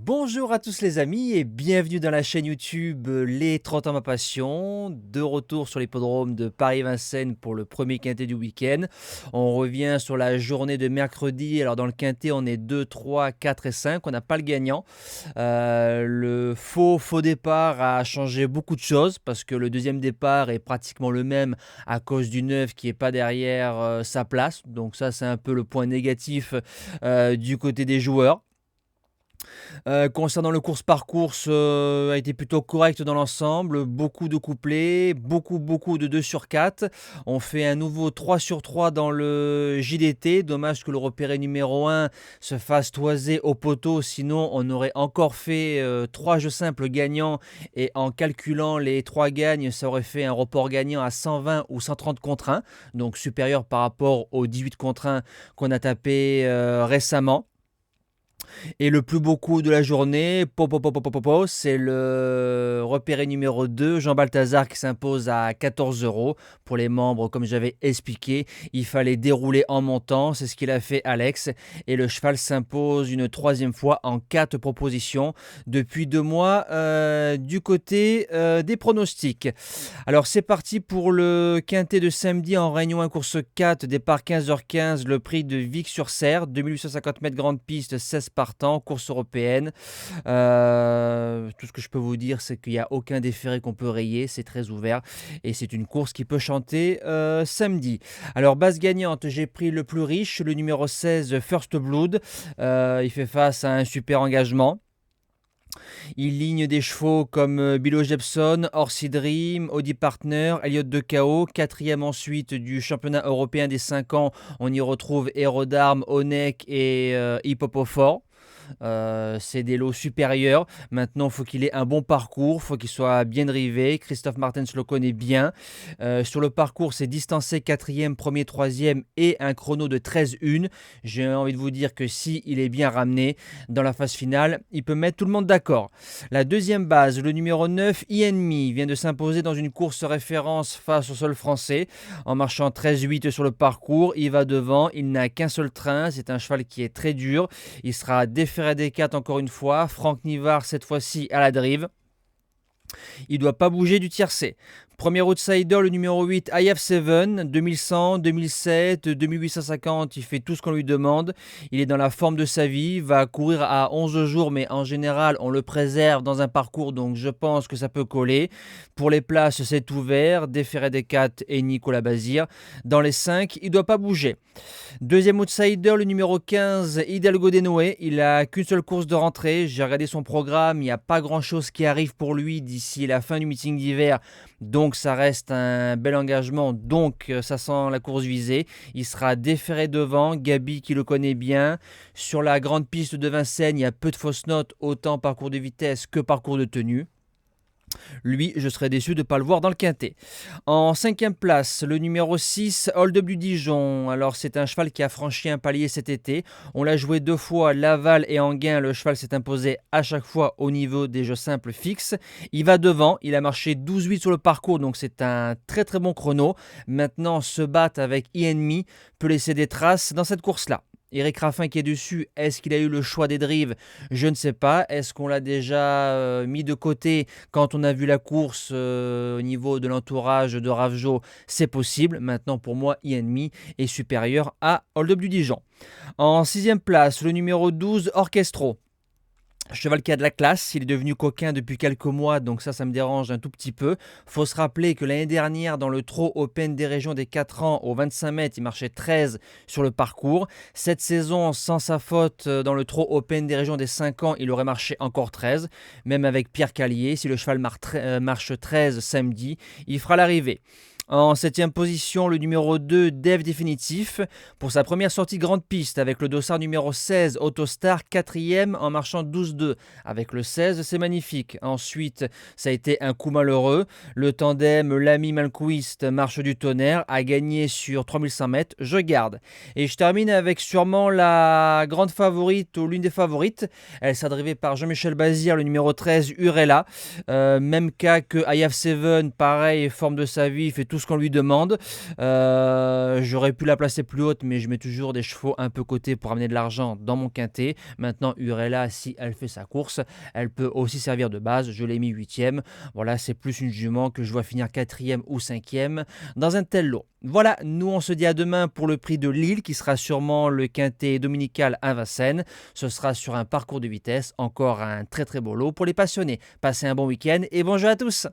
Bonjour à tous les amis et bienvenue dans la chaîne YouTube Les 30 ans ma passion. De retour sur l'hippodrome de Paris-Vincennes pour le premier quintet du week-end. On revient sur la journée de mercredi. Alors dans le quintet on est 2, 3, 4 et 5. On n'a pas le gagnant. Le faux départ a changé beaucoup de choses parce que le deuxième départ est pratiquement le même à cause du 9 qui n'est pas derrière sa place. Donc ça c'est un peu le point négatif du côté des joueurs. Concernant le course par course, a été plutôt correct dans l'ensemble. Beaucoup de couplets, beaucoup de 2 sur 4. On fait un nouveau 3 sur 3 dans le JDT. Dommage que le repéré numéro 1 se fasse toiser au poteau. Sinon, on aurait encore fait 3 jeux simples gagnants. Et en calculant les 3 gagnes, ça aurait fait un report gagnant à 120 ou 130 contre 1. Donc supérieur par rapport aux 18 contre 1 qu'on a tapé récemment. Et le plus beau coup de la journée, c'est le repéré numéro 2, Jean Balthazar qui s'impose à 14 € pour les membres, comme j'avais expliqué. Il fallait dérouler en montant, c'est ce qu'il a fait Alex. Et le cheval s'impose une troisième fois en 4 propositions depuis 2 mois du côté des pronostics. Alors c'est parti pour le quintet de samedi en Réunion 1 course 4, départ 15h15, le prix de Vic-sur-Serre, 2850 mètres grande piste, 16 partants, course européenne. Tout ce que je peux vous dire, c'est qu'il n'y a aucun déféré qu'on peut rayer, c'est très ouvert et c'est une course qui peut chanter samedi. Alors base gagnante, j'ai pris le plus riche, le numéro 16, First Blood. Il fait face à un super engagement. Il ligne des chevaux comme Bilo Jepson, Orsi Dream, Audi Partner, Elliott de KO. Quatrième ensuite du championnat européen des 5 ans, on y retrouve Hérodarme, Onek et Hippopofor. C'est des lots supérieurs. Maintenant, il faut qu'il ait un bon parcours, il faut qu'il soit bien drivé. Christophe Martens le connaît bien. Sur le parcours, c'est distancé 4e, 1er, 3e et un chrono de 13-1. J'ai envie de vous dire que si il est bien ramené dans la phase finale, il peut mettre tout le monde d'accord. La deuxième base, le numéro 9, Enemy, vient de s'imposer dans une course référence face au sol français. En marchant 13-8 sur le parcours, il va devant, il n'a qu'un seul train. C'est un cheval qui est très dur. Il sera déféré des 4 encore une fois, Franck Nivard cette fois-ci à la drive. Il ne doit pas bouger du tiercé. Premier outsider, le numéro 8, I Have 7, 2100, 2007, 2850, il fait tout ce qu'on lui demande. Il est dans la forme de sa vie, va courir à 11 jours, mais en général, on le préserve dans un parcours, donc je pense que ça peut coller. Pour les places, c'est ouvert, Déféré des 4 et Nicolas Bazir. Dans les 5, il ne doit pas bouger. Deuxième outsider, le numéro 15, Hidalgo Denoé. Il n'a qu'une seule course de rentrée. J'ai regardé son programme, il n'y a pas grand-chose qui arrive pour lui d'ici la fin du meeting d'hiver. Donc ça reste un bel engagement, donc ça sent la course visée. Il sera déféré devant, Gabi qui le connaît bien. Sur la grande piste de Vincennes, il y a peu de fausses notes, autant parcours de vitesse que parcours de tenue. Lui, je serais déçu de ne pas le voir dans le quintet. En 5e place, le numéro 6, Hold Up du Dijon. Alors, c'est un cheval qui a franchi un palier cet été. On l'a joué 2 fois, Laval et Enghien. Le cheval s'est imposé à chaque fois au niveau des jeux simples fixes. Il va devant, il a marché 12-8 sur le parcours, donc c'est un très très bon chrono. Maintenant, se battre avec Enemy peut laisser des traces dans cette course-là. Éric Raffin qui est dessus, est-ce qu'il a eu le choix des drives? Je ne sais pas. Est-ce qu'on l'a déjà mis de côté quand on a vu la course au niveau de l'entourage de Ravjo? C'est possible. Maintenant, pour moi, Enemy est supérieur à Hold Up du Dijon. En 6e place, le numéro 12, Orchestro. Cheval qui a de la classe, il est devenu coquin depuis quelques mois, donc ça me dérange un tout petit peu. Faut se rappeler que l'année dernière, dans le trot Open des régions des 4 ans, au 25 mètres, il marchait 13 sur le parcours. Cette saison, sans sa faute, dans le trot Open des régions des 5 ans, il aurait marché encore 13. Même avec Pierre Callier, si le cheval marche 13 samedi, il fera l'arrivée. En 7e position, le numéro 2, Dev Définitif, pour sa première sortie grande piste avec le dossard numéro 16, Autostar, 4e en marchant 12-2. Avec le 16, c'est magnifique. Ensuite, ça a été un coup malheureux. Le tandem Lamy Malquist, Marche du Tonnerre, a gagné sur 3100 mètres. Je garde. Et je termine avec sûrement la grande favorite ou l'une des favorites. Elle sera drivée par Jean-Michel Bazir, le numéro 13, Urella. Même cas que I Have 7, pareil, forme de sa vie, il fait tout tout ce qu'on lui demande. J'aurais pu la placer plus haute, mais je mets toujours des chevaux un peu cotés pour amener de l'argent dans mon quintet. Maintenant, Urella, si elle fait sa course, elle peut aussi servir de base. Je l'ai mis huitième. Voilà, c'est plus une jument que je vois finir quatrième ou cinquième dans un tel lot. Voilà, nous on se dit à demain pour le prix de Lille qui sera sûrement le quintet dominical à Vincennes. Ce sera sur un parcours de vitesse, encore un très très beau lot pour les passionnés. Passez un bon week-end et bonjour à tous.